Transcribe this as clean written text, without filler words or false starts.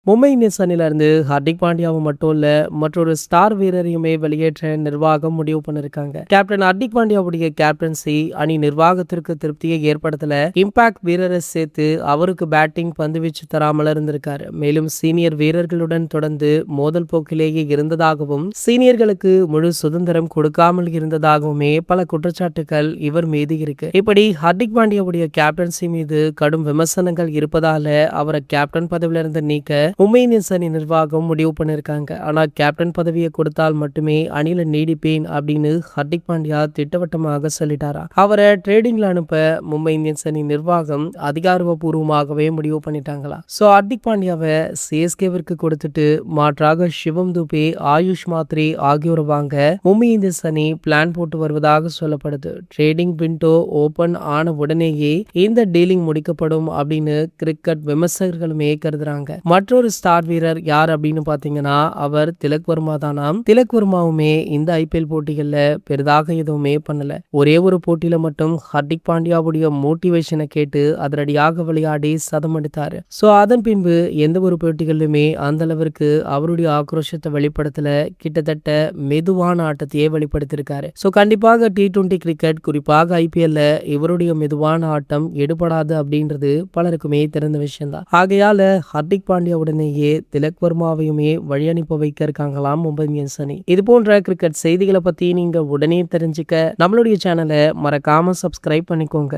Mumbai Indians அணியிலிருந்து ஹர்திக் பாண்டியாவும் மட்டும் இல்ல, மற்றொரு ஸ்டார் வீரரையுமே வெளியேற்ற நிர்வாகம் முடிவு பண்ணிருக்காங்க. கேப்டன் ஹர்திக் பாண்டியாவுடைய கேப்டன்சி அணி நிர்வாகத்திற்கு திருப்தியை ஏற்படுத்தல. இம்பாக்ட் வீரரை சேர்த்து அவருக்கு பேட்டிங் பந்துவீச்சு தராமல் இருந்திருக்காரு. மேலும் சீனியர் வீரர்களுடன் தொடர்ந்து மோதல் போக்கிலேயே இருந்ததாகவும் சீனியர்களுக்கு முழு சுதந்திரம் கொடுக்காமல் இருந்ததாகவுமே பல குற்றச்சாட்டுகள் இவர் மீது இருக்கு. இப்படி ஹர்திக் பாண்டியாவுடைய கேப்டன்சி மீது கடும் விமர்சனங்கள் இருப்பதால அவரை கேப்டன் பதவியிலிருந்து நீக்க மும்பை இந்தியன்ஸ் அணி நிர்வாகம் முடிவு பண்ணிருக்காங்க. ஆனா கேப்டன் பதவியை கொடுத்தால் மட்டுமே அணியில நீடிப்பேன் அப்படின்னு ஹர்திக் பாண்டியா திட்டவட்டமாக சொல்லிட்டாரா. அவரை ட்ரேடிங்ல அனுப்ப மும்பை இந்தியன்ஸ் அணி நிர்வாகம் அதிகாரப்பூர்வமாகவே முடிவு பண்ணிட்டாங்களா. சோ ஹர்திக் பாண்டியாவை சிஎஸ்கேவிற்கு கொடுத்துட்டு மாற்றாக சிவம் துபே, ஆயுஷ் மாத்ரே ஆகியோரை வாங்க மும்பை இந்தியன்ஸ் அணி பிளான் போட்டு வருவதாக சொல்லப்படுது. ட்ரேடிங் விண்டோ ஓபன் ஆன உடனேயே இந்த டீலிங் முடிக்கப்படும் அப்படின்னு கிரிக்கெட் விமர்சகர்களுமே கருதுறாங்க. மற்றொரு ஸ்டார் வீரர் யார் அப்படின்னு பாத்தீங்கன்னா அவர் திலக் வர்மா தானாம். திலக் வர்மாவுமே இந்த ஐபிஎல் போட்டிகள்ல பெரிதாக எதுவுமே பண்ணல. ஒரே ஒரு போட்டியில மட்டும் ஹர்திக் பாண்டியாவுடைய மோட்டிவேஷனை கேட்டு அதிரடியாக விளையாடி சதம் அடித்தாரு. சோ அதன் பின்பு எந்த ஒரு போட்டிகளிலுமே அந்த அளவிற்கு அவருடைய ஆக்ரோஷத்தை வெளிப்படுத்தல. கிட்டத்தட்ட மெதுவான ஆட்டத்தையே வெளிப்படுத்திருக்காரு. சோ கண்டிப்பாக T20 கிரிக்கெட் குறிப்பாக ஐபிஎல்ல இவருடைய மெதுவான ஆட்டம் எடுபடாது அப்படின்றது பலருக்குமே தெரிந்த விஷயம் தான். ஆகையால ஹர்திக் பாண்டியாவுடனேயே திலக் வர்மாவையுமே வழி அனுப்ப வைக்க இருக்காங்களாம் மும்பை இந்தியன்ஸ் அணி. இது போன்ற கிரிக்கெட் செய்திகளை பத்தி நீங்க உடனே தெரிஞ்சுக்க நம்மளுடைய சேனலை மறக்காம சப்ஸ்கிரைப் பண்ணிக்கோங்க.